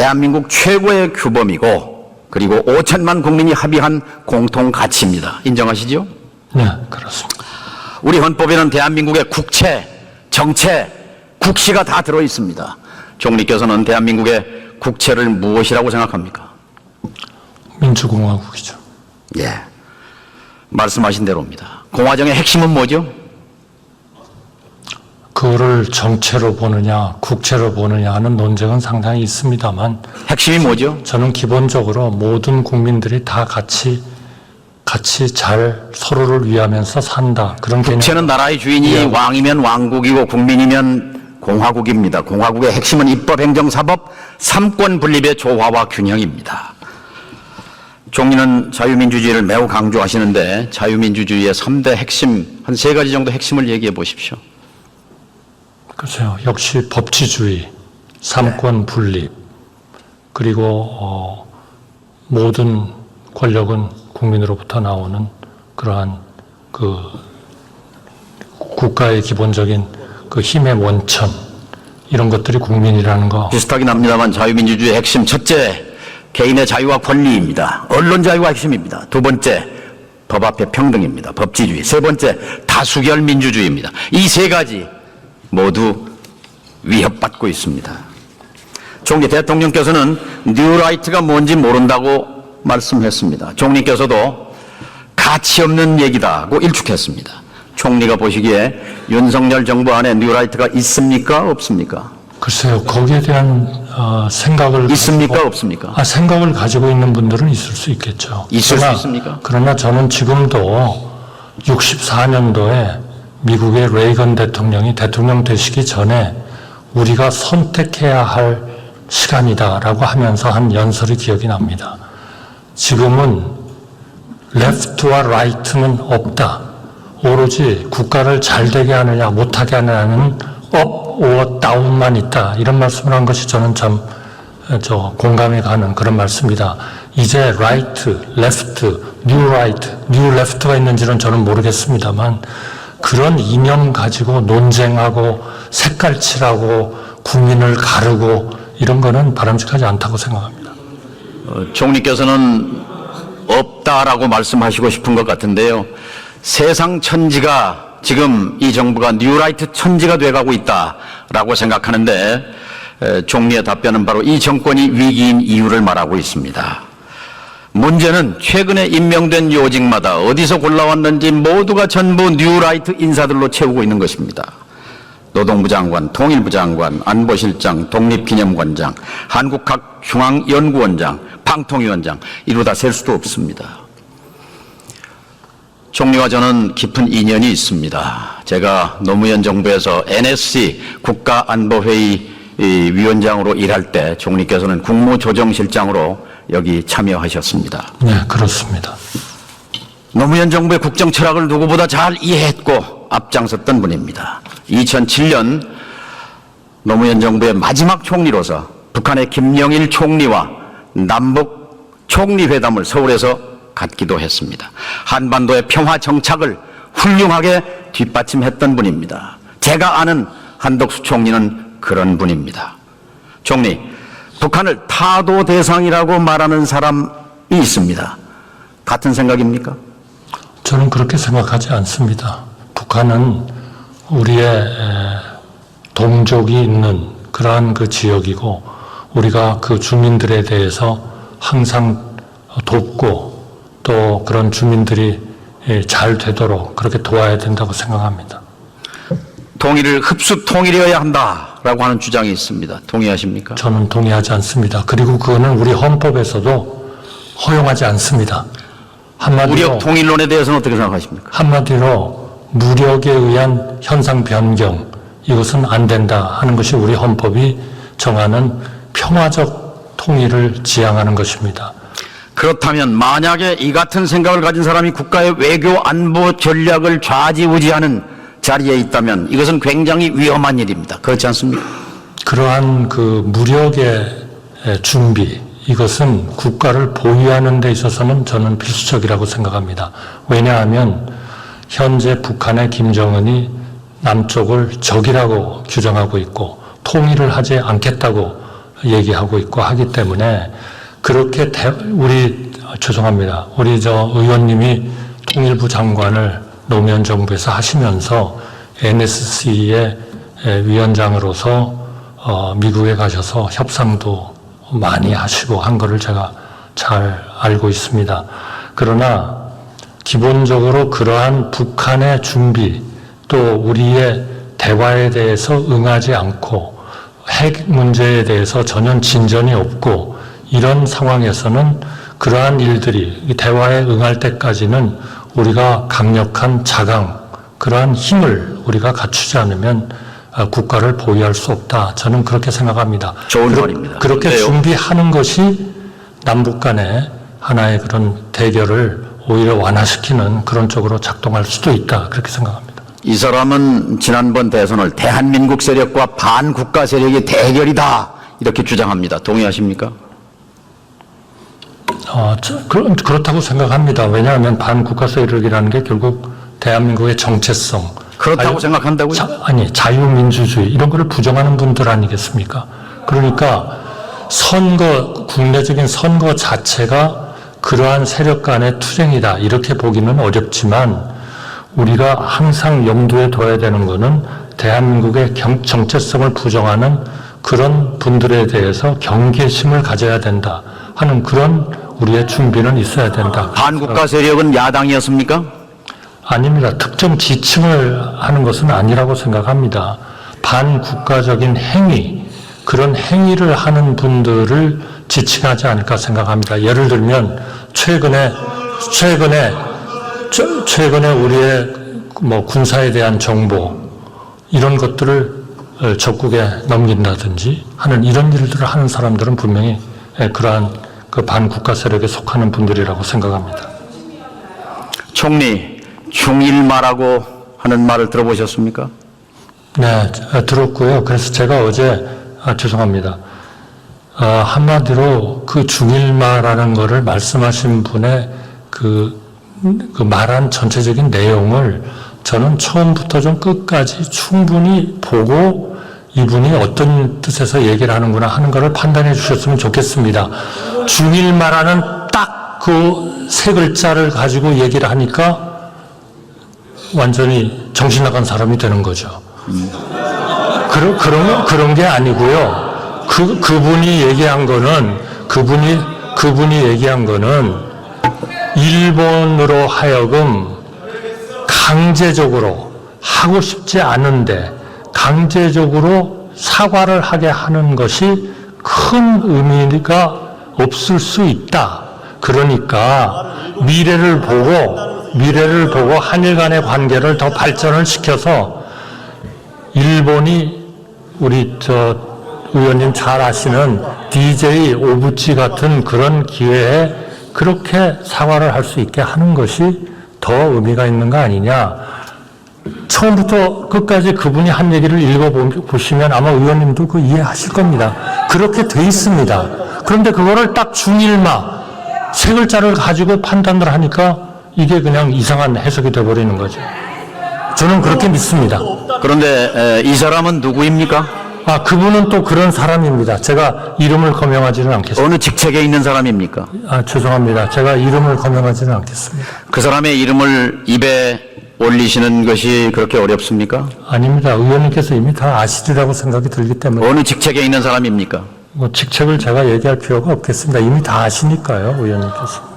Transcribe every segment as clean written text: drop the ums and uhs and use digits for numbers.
대한민국 최고의 규범이고 그리고 5천만 국민이 합의한 공통 가치입니다. 인정하시죠? 네, 그렇습니다. 우리 헌법에는 대한민국의 국채, 정채, 국시가 다 들어 있습니다. 총리께서는 대한민국의 국채를 무엇이라고 생각합니까? 민주공화국이죠. 예, 말씀하신 대로입니다. 공화정의 핵심은 뭐죠? 그거를 정체로 보느냐 국채로 보느냐 하는 논쟁은 상당히 있습니다만 핵심이 뭐죠? 저는 기본적으로 모든 국민들이 다 같이 잘 서로를 위하면서 산다. 그런 개념. 국채는 나라의 주인이 예. 왕이면 왕국이고 국민이면 공화국입니다. 공화국의 핵심은 입법, 행정, 사법, 삼권 분립의 조화와 균형입니다. 총리는 자유민주주의를 매우 강조하시는데 자유민주주의의 3대 핵심, 한 3가지 정도 핵심을 얘기해 보십시오. 그렇죠. 역시 법치주의, 삼권 분립, 그리고 모든 권력은 국민으로부터 나오는 그러한 그 국가의 기본적인 그 힘의 원천, 이런 것들이 국민이라는 거. 비슷하긴 합니다만 자유민주주의의 핵심 첫째, 개인의 자유와 권리입니다. 언론 자유가 핵심입니다. 두 번째, 법 앞에 평등입니다. 법치주의. 세 번째, 다수결 민주주의입니다. 이 3가지 모두 위협받고 있습니다. 총리 대통령께서는 뉴라이트가 뭔지 모른다고 말씀했습니다. 총리께서도 가치 없는 얘기다고 일축했습니다. 총리가 보시기에 윤석열 정부 안에 뉴라이트가 있습니까? 없습니까? 글쎄요, 거기에 대한 생각을 있습니까? 가지고, 없습니까? 생각을 가지고 있는 분들은 있을 수 있겠죠. 있을 수 있습니까? 그러나 저는 지금도 64년도에 미국의 레이건 대통령이 대통령 되시기 전에 우리가 선택해야 할 시간이다라고 하면서 한 연설이 기억이 납니다. 지금은 left와 right는 없다. 오로지 국가를 잘 되게 하느냐 못하게 하느냐는 up or down만 있다. 이런 말씀을 한 것이 저는 참 공감이 가는 그런 말씀입니다. 이제 right, left, new right, new left가 있는지는 저는 모르겠습니다만 그런 이념 가지고 논쟁하고 색깔칠하고 국민을 가르고 이런 거는 바람직하지 않다고 생각합니다. 총리께서는 없다라고 말씀하시고 싶은 것 같은데요. 세상 천지가 지금 이 정부가 뉴라이트 천지가 돼가고 있다라고 생각하는데 총리의 답변은 바로 이 정권이 위기인 이유를 말하고 있습니다. 문제는 최근에 임명된 요직마다 어디서 골라왔는지 모두가 전부 뉴라이트 인사들로 채우고 있는 것입니다. 노동부 장관, 통일부 장관, 안보실장, 독립기념관장, 한국학중앙연구원장, 방통위원장 이루다 셀 수도 없습니다. 총리와 저는 깊은 인연이 있습니다. 제가 노무현 정부에서 NSC 국가안보회의 위원장으로 일할 때 총리께서는 국무조정실장으로 여기 참여하셨습니다. 네, 그렇습니다. 노무현 정부의 국정 철학을 누구보다 잘 이해했고 앞장섰던 분입니다. 2007년 노무현 정부의 마지막 총리로서 북한의 김영일 총리와 남북 총리회담을 서울에서 갖기도 했습니다. 한반도의 평화 정착을 훌륭하게 뒷받침했던 분입니다. 제가 아는 한덕수 총리는 그런 분입니다. 총리, 북한을 타도 대상이라고 말하는 사람이 있습니다. 같은 생각입니까? 저는 그렇게 생각하지 않습니다. 북한은 우리의 동족이 있는 그러한 그 지역이고 우리가 그 주민들에 대해서 항상 돕고 또 그런 주민들이 잘 되도록 그렇게 도와야 된다고 생각합니다. 통일을 흡수 통일이어야 한다라고 하는 주장이 있습니다. 동의하십니까? 저는 동의하지 않습니다. 그리고 그거는 우리 헌법에서도 허용하지 않습니다. 무력 통일론에 대해서는 어떻게 생각하십니까? 한마디로 무력에 의한 현상 변경, 이것은 안 된다 하는 것이 우리 헌법이 정하는 평화적 통일을 지향하는 것입니다. 그렇다면 만약에 이 같은 생각을 가진 사람이 국가의 외교 안보 전략을 좌지우지하는 자리에 있다면 이것은 굉장히 위험한 일입니다. 그렇지 않습니까? 그러한 그 무력의 준비, 이것은 국가를 보유하는 데 있어서는 저는 필수적이라고 생각합니다. 왜냐하면 현재 북한의 김정은이 남쪽을 적이라고 규정하고 있고 통일을 하지 않겠다고 얘기하고 있고 하기 때문에 그렇게 죄송합니다. 우리 의원님이 통일부 장관을 노무현 정부에서 하시면서 NSC의 위원장으로서 미국에 가셔서 협상도 많이 하시고 한 거를 제가 잘 알고 있습니다. 그러나 기본적으로 그러한 북한의 준비 또 우리의 대화에 대해서 응하지 않고 핵 문제에 대해서 전혀 진전이 없고 이런 상황에서는 그러한 일들이 대화에 응할 때까지는 우리가 강력한 자강, 그러한 힘을 우리가 갖추지 않으면 국가를 보유할 수 없다. 저는 그렇게 생각합니다. 좋은 말입니다. 그렇게 그런데요. 준비하는 것이 남북 간의 하나의 그런 대결을 오히려 완화시키는 그런 쪽으로 작동할 수도 있다. 그렇게 생각합니다. 이 사람은 지난번 대선을 대한민국 세력과 반국가 세력의 대결이다 이렇게 주장합니다. 동의하십니까? 그렇다고 생각합니다. 왜냐하면 반국가 세력이라는 게 결국 대한민국의 정체성. 그렇다고 생각한다고요? 자유민주주의 이런 거를 부정하는 분들 아니겠습니까? 그러니까 국내적인 선거 자체가 그러한 세력 간의 투쟁이다. 이렇게 보기는 어렵지만 우리가 항상 염두에 둬야 되는 것은 대한민국의 정체성을 부정하는 그런 분들에 대해서 경계심을 가져야 된다 하는 그런 우리의 준비는 있어야 된다. 반국가 세력은 야당이었습니까? 아닙니다. 특정 지칭을 하는 것은 아니라고 생각합니다. 반국가적인 행위, 그런 행위를 하는 분들을 지칭하지 않을까 생각합니다. 예를 들면 최근에 우리의 군사에 대한 정보 이런 것들을 적국에 넘긴다든지 하는 이런 일들을 하는 사람들은 분명히 그러한 그 반국가 세력에 속하는 분들이라고 생각합니다. 총리 중일마라고 하는 말을 들어보셨습니까? 네, 들었고요. 그래서 제가 어제 죄송합니다. 한마디로 그 중일마라는 거를 말씀하신 분의 그 말한 전체적인 내용을 저는 처음부터 좀 끝까지 충분히 보고 이분이 어떤 뜻에서 얘기를 하는구나 하는 것을 판단해 주셨으면 좋겠습니다. 중일마라는 딱 그 세 글자를 가지고 얘기를 하니까 완전히 정신 나간 사람이 되는 거죠. 그런 게 아니고요. 그분이 얘기한 거는 일본으로 하여금 강제적으로 하고 싶지 않은데 강제적으로 사과를 하게 하는 것이 큰 의미가 없을 수 있다. 그러니까 미래를 보고 한일 간의 관계를 더 발전을 시켜서 일본이 우리 의원님 잘 아시는 DJ 오부치 같은 그런 기회에 그렇게 사과를 할 수 있게 하는 것이 더 의미가 있는 거 아니냐. 처음부터 끝까지 그분이 한 얘기를 읽어보시면 아마 의원님도 그 이해하실 겁니다. 그렇게 돼 있습니다. 그런데 그거를 딱 중일마 세 글자를 가지고 판단을 하니까 이게 그냥 이상한 해석이 돼버리는 거죠. 저는 그렇게 믿습니다. 그런데 이 사람은 누구입니까? 그분은 또 그런 사람입니다. 제가 이름을 거명하지는 않겠습니다. 어느 직책에 있는 사람입니까? 죄송합니다. 제가 이름을 거명하지는 않겠습니다. 그 사람의 이름을 입에 올리시는 것이 그렇게 어렵습니까? 아닙니다. 의원님께서 이미 다 아시리라고 생각이 들기 때문에. 어느 직책에 있는 사람입니까? 직책을 제가 얘기할 필요가 없겠습니다. 이미 다 아시니까요, 의원님께서.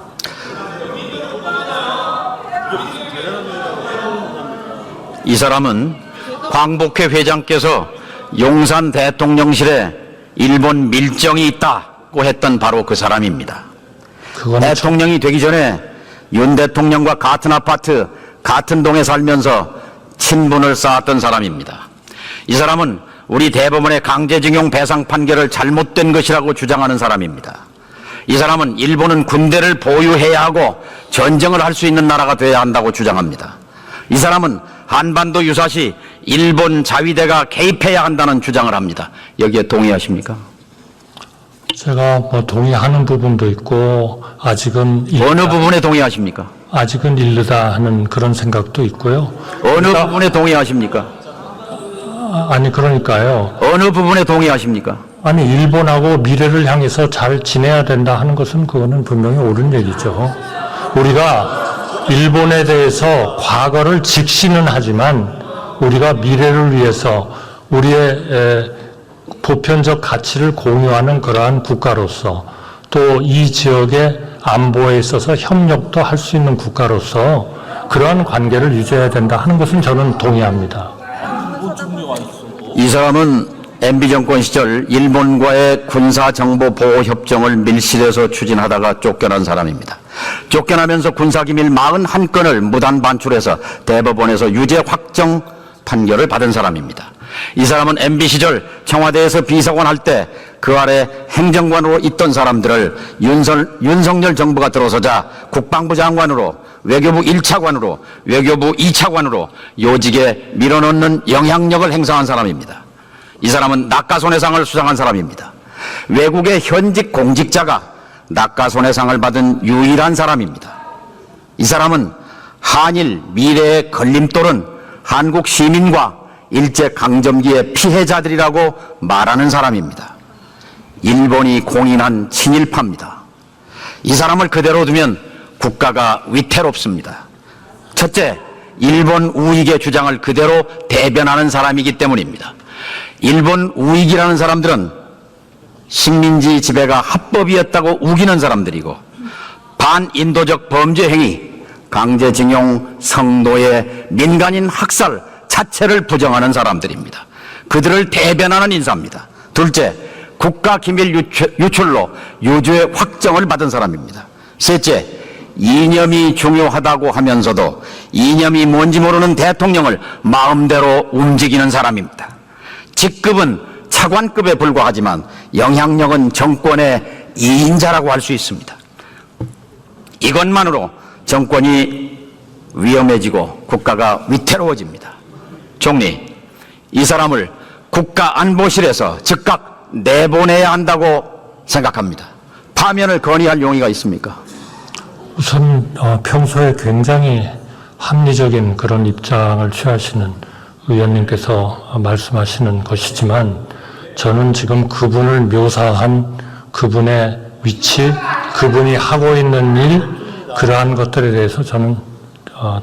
이 사람은 광복회 회장께서 용산 대통령실에 일본 밀정이 있다고 했던 바로 그 사람입니다. 대통령이 되기 전에 윤 대통령과 같은 아파트, 같은 동에 살면서 친분을 쌓았던 사람입니다. 이 사람은 우리 대법원의 강제징용 배상 판결을 잘못된 것이라고 주장하는 사람입니다. 이 사람은 일본은 군대를 보유해야 하고 전쟁을 할 수 있는 나라가 되어야 한다고 주장합니다. 이 사람은 한반도 유사시 일본 자위대가 개입해야 한다는 주장을 합니다. 여기에 동의하십니까? 제가 동의하는 부분도 있고 아직은 어느 부분에 동의하십니까? 아직은 이르다 하는 그런 생각도 있고요. 어느 부분에 동의하십니까? 그러니까요. 어느 부분에 동의하십니까? 아니, 일본하고 미래를 향해서 잘 지내야 된다 하는 것은 그거는 분명히 옳은 얘기죠. 우리가 일본에 대해서 과거를 직시는 하지만 우리가 미래를 위해서 우리의 보편적 가치를 공유하는 그러한 국가로서 또 이 지역의 안보에 있어서 협력도 할 수 있는 국가로서 그러한 관계를 유지해야 된다 하는 것은 저는 동의합니다. 이 사람은 MB 정권 시절 일본과의 군사정보보호협정을 밀실에서 추진하다가 쫓겨난 사람입니다. 쫓겨나면서 군사기밀 41건을 무단 반출해서 대법원에서 유죄 확정 판결을 받은 사람입니다. 이 사람은 MB 시절 청와대에서 비서관 할 때 그 아래 행정관으로 있던 사람들을 윤석열 정부가 들어서자 국방부 장관으로, 외교부 1차관으로, 외교부 2차관으로 요직에 밀어넣는 영향력을 행사한 사람입니다. 이 사람은 낙가손해상을 수상한 사람입니다. 외국의 현직 공직자가 낙가손해상을 받은 유일한 사람입니다. 이 사람은 한일 미래의 걸림돌은 한국 시민과 일제강점기의 피해자들이라고 말하는 사람입니다. 일본이 공인한 친일파입니다. 이 사람을 그대로 두면 국가가 위태롭습니다. 첫째, 일본 우익의 주장을 그대로 대변하는 사람이기 때문입니다. 일본 우익이라는 사람들은 식민지 지배가 합법이었다고 우기는 사람들이고 반인도적 범죄 행위, 강제징용, 성노예, 민간인 학살 자체를 부정하는 사람들입니다. 그들을 대변하는 인사입니다. 둘째, 국가기밀 유출로 유죄 확정을 받은 사람입니다. 셋째, 이념이 중요하다고 하면서도 이념이 뭔지 모르는 대통령을 마음대로 움직이는 사람입니다. 직급은 차관급에 불과하지만 영향력은 정권의 2인자라고 할 수 있습니다. 이것만으로 정권이 위험해지고 국가가 위태로워집니다. 총리, 이 사람을 국가안보실에서 즉각 내보내야 한다고 생각합니다. 파면을 건의할 용의가 있습니까? 우선 평소에 굉장히 합리적인 그런 입장을 취하시는 의원님께서 말씀하시는 것이지만 저는 지금 그분을 묘사한 그분의 위치, 그분이 하고 있는 일, 그러한 것들에 대해서 저는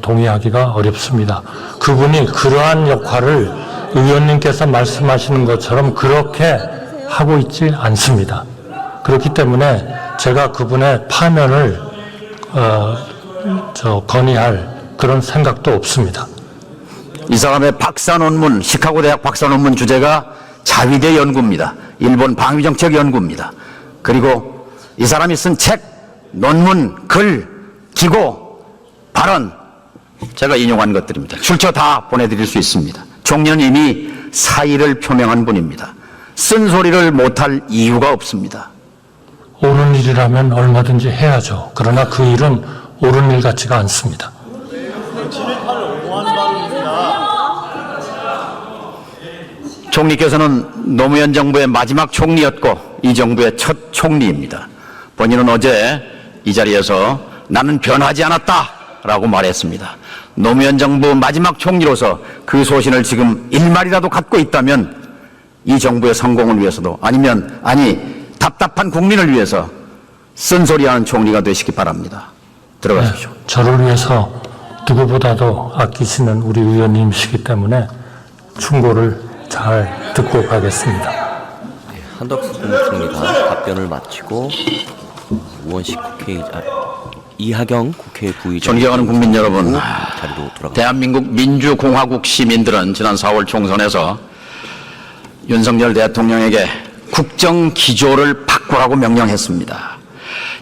동의하기가 어렵습니다. 그분이 그러한 역할을 의원님께서 말씀하시는 것처럼 그렇게 하고 있지 않습니다. 그렇기 때문에 제가 그분의 파면을 건의할 그런 생각도 없습니다. 이 사람의 박사 논문, 시카고 대학 박사 논문 주제가 자위대 연구입니다. 일본 방위정책 연구입니다. 그리고 이 사람이 쓴 책, 논문, 글, 기고, 발언, 제가 인용한 것들입니다. 출처 다 보내드릴 수 있습니다. 총리는 이미 사의를 표명한 분입니다. 쓴소리를 못할 이유가 없습니다. 옳은 일이라면 얼마든지 해야죠. 그러나 그 일은 옳은 일 같지가 않습니다. 총리께서는 노무현 정부의 마지막 총리였고 이 정부의 첫 총리입니다. 본인은 어제 이 자리에서 나는 변하지 않았다라고 말했습니다. 노무현 정부 마지막 총리로서 그 소신을 지금 일말이라도 갖고 있다면 이 정부의 성공을 위해서도 답답한 국민을 위해서 쓴소리하는 총리가 되시기 바랍니다. 들어가십시오. 네, 저를 위해서 누구보다도 아끼시는 우리 의원님이시기 때문에 충고를 잘 듣고 가겠습니다. 한덕수 국무총리가 답변을 마치고 우원식 국회의장, 이하경 국회 부의장 존경하는 국민 여러분, 자리로 돌아갑니다. 대한민국 민주공화국 시민들은 지난 4월 총선에서 윤석열 대통령에게 국정기조를 바꾸라고 명령했습니다.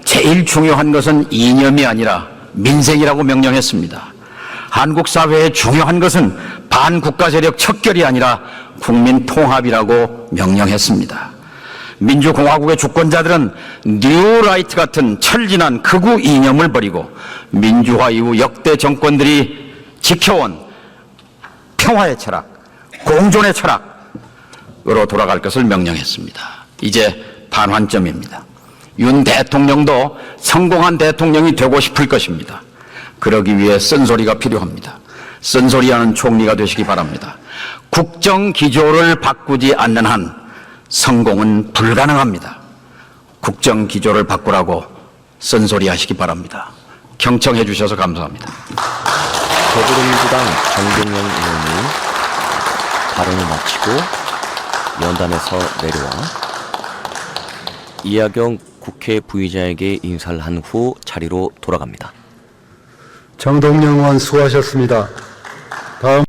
제일 중요한 것은 이념이 아니라 민생이라고 명령했습니다. 한국 사회에 중요한 것은 반국가 세력 척결이 아니라 국민 통합이라고 명령했습니다. 민주공화국의 주권자들은 뉴라이트 같은 철진한 극우 이념을 버리고 민주화 이후 역대 정권들이 지켜온 평화의 철학, 공존의 철학으로 돌아갈 것을 명령했습니다. 이제 반환점입니다. 윤 대통령도 성공한 대통령이 되고 싶을 것입니다. 그러기 위해 쓴소리가 필요합니다. 쓴소리하는 총리가 되시기 바랍니다. 국정기조를 바꾸지 않는 한 성공은 불가능합니다. 국정 기조를 바꾸라고 쓴소리 하시기 바랍니다. 경청해 주셔서 감사합니다. 더불어민주당 정동영 의원이 발언을 마치고 연단에서 내려와 이하경 국회 부의장에게 인사를 한 후 자리로 돌아갑니다. 정동영 의원 수고하셨습니다. 다음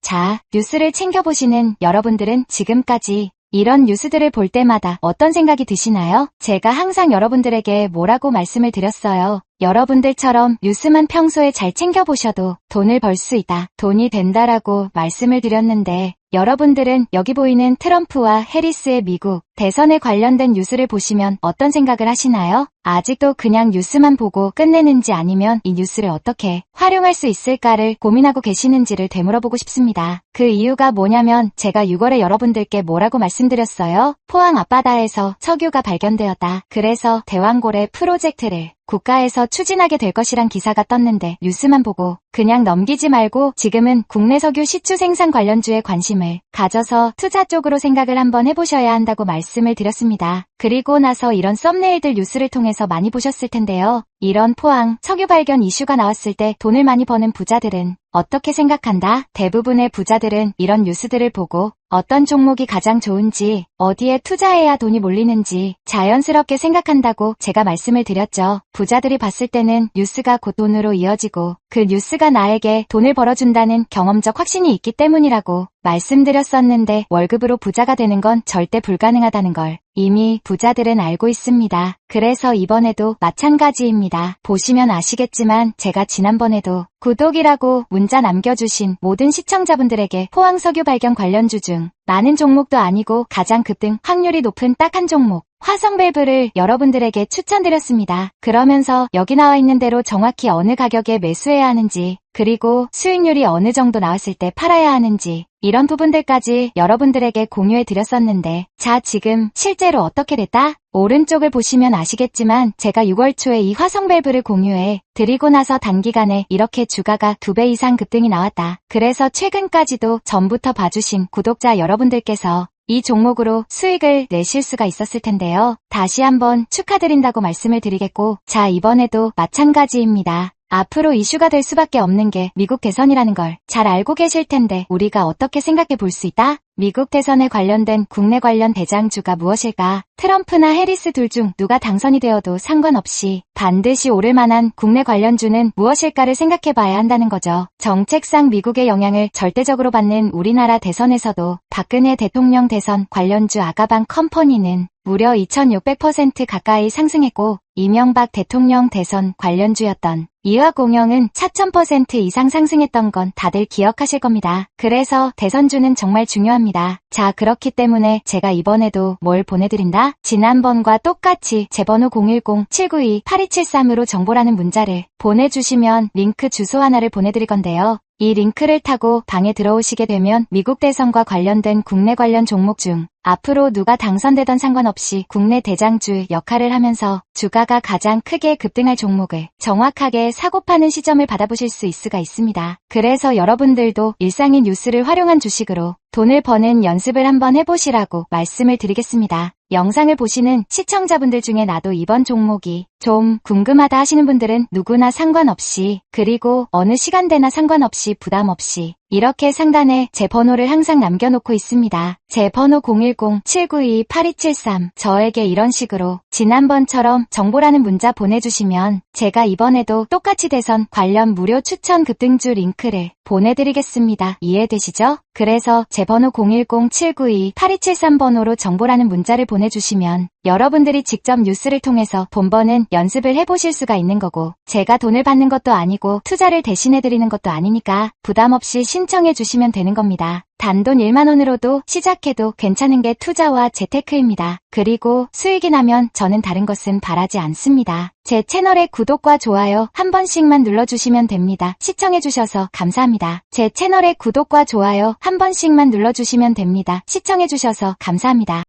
자, 뉴스를 챙겨보시는 여러분들은 지금까지 이런 뉴스들을 볼 때마다 어떤 생각이 드시나요? 제가 항상 여러분들에게 뭐라고 말씀을 드렸어요. 여러분들처럼 뉴스만 평소에 잘 챙겨보셔도 돈을 벌 수 있다, 돈이 된다라고 말씀을 드렸는데 여러분들은 여기 보이는 트럼프와 해리스의 미국 대선에 관련된 뉴스를 보시면 어떤 생각을 하시나요? 아직도 그냥 뉴스만 보고 끝내는지 아니면 이 뉴스를 어떻게 활용할 수 있을까를 고민하고 계시는지를 되물어보고 싶습니다. 그 이유가 뭐냐면 제가 6월에 여러분들께 뭐라고 말씀드렸어요? 포항 앞바다에서 석유가 발견되었다. 그래서 대왕고래 프로젝트를 국가에서 추진하게 될 것이란 기사가 떴는데 뉴스만 보고 그냥 넘기지 말고 지금은 국내 석유 시추 생산 관련주에 관심을 가져서 투자 쪽으로 생각을 한번 해보셔야 한다고 말씀을 드렸습니다. 그리고 나서 이런 썸네일들 뉴스를 통해서 많이 보셨을 텐데요. 이런 포항 석유 발견 이슈가 나왔을 때 돈을 많이 버는 부자들은 어떻게 생각한다? 대부분의 부자들은 이런 뉴스들을 보고 어떤 종목이 가장 좋은지, 어디에 투자해야 돈이 몰리는지 자연스럽게 생각한다고 제가 말씀을 드렸죠. 부자들이 봤을 때는 뉴스가 곧 돈으로 이어지고 그 뉴스가 나에게 돈을 벌어준다는 경험적 확신이 있기 때문이라고 말씀드렸었는데 월급으로 부자가 되는 건 절대 불가능하다는 걸 이미 부자들은 알고 있습니다. 그래서 이번에도 마찬가지입니다. 보시면 아시겠지만 제가 지난번에도 구독이라고 문자 남겨주신 모든 시청자분들에게 포항 석유 발견 관련주 중 많은 종목도 아니고 가장 급등 확률이 높은 딱 한 종목 화성밸브를 여러분들에게 추천드렸습니다. 그러면서 여기 나와 있는 대로 정확히 어느 가격에 매수해야 하는지 그리고 수익률이 어느 정도 나왔을 때 팔아야 하는지 이런 부분들까지 여러분들에게 공유해 드렸었는데 자 지금 실제로 어떻게 됐다? 오른쪽을 보시면 아시겠지만 제가 6월 초에 이 화성밸브를 공유해 드리고 나서 단기간에 이렇게 주가가 2배 이상 급등이 나왔다. 그래서 최근까지도 전부터 봐주신 구독자 여러분들께서 이 종목으로 수익을 내실 수가 있었을 텐데요. 다시 한번 축하드린다고 말씀을 드리겠고 자 이번에도 마찬가지입니다. 앞으로 이슈가 될 수밖에 없는 게 미국 대선이라는 걸 잘 알고 계실 텐데 우리가 어떻게 생각해 볼 수 있다? 미국 대선에 관련된 국내 관련 대장주가 무엇일까? 트럼프나 해리스 둘 중 누가 당선이 되어도 상관없이 반드시 오를 만한 국내 관련주는 무엇일까를 생각해 봐야 한다는 거죠. 정책상 미국의 영향을 절대적으로 받는 우리나라 대선에서도 박근혜 대통령 대선 관련주 아가방 컴퍼니는 무려 2600% 가까이 상승했고 이명박 대통령 대선 관련주였던 이화공영은 4000% 이상 상승했던 건 다들 기억하실 겁니다. 그래서 대선주는 정말 중요합니다. 자 그렇기 때문에 제가 이번에도 뭘 보내드린다? 지난번과 똑같이 제 번호 010-792-8273으로 정보라는 문자를 보내주시면 링크 주소 하나를 보내드릴 건데요. 이 링크를 타고 방에 들어오시게 되면 미국 대선과 관련된 국내 관련 종목 중 앞으로 누가 당선되던 상관없이 국내 대장주 역할을 하면서 주가가 가장 크게 급등할 종목을 정확하게 사고파는 시점을 받아보실 수 있을 수가 있습니다. 그래서 여러분들도 일상의 뉴스를 활용한 주식으로 돈을 버는 연습을 한번 해보시라고 말씀을 드리겠습니다. 영상을 보시는 시청자분들 중에 나도 이번 종목이 좀 궁금하다 하시는 분들은 누구나 상관없이 그리고 어느 시간대나 상관없이 부담 없이 이렇게 상단에 제 번호를 항상 남겨놓고 있습니다. 제 번호 010-792-8273 저에게 이런 식으로 지난번처럼 정보라는 문자 보내주시면 제가 이번에도 똑같이 대선 관련 무료 추천 급등주 링크를 보내드리겠습니다. 이해되시죠? 그래서 제 번호 010-792-8273번호로 정보라는 문자를 보내주시면 여러분들이 직접 뉴스를 통해서 돈 버는 연습을 해보실 수가 있는 거고 제가 돈을 받는 것도 아니고 투자를 대신해드리는 것도 아니니까 부담 없이 신청해 주시면 되는 겁니다. 단돈 1만원으로도 시작해도 괜찮은 게 투자와 재테크입니다. 그리고 수익이 나면 저는 다른 것은 바라지 않습니다. 제 채널의 구독과 좋아요 한 번씩만 눌러주시면 됩니다. 시청해주셔서 감사합니다. 제 채널의 구독과 좋아요 한 번씩만 눌러주시면 됩니다. 시청해주셔서 감사합니다.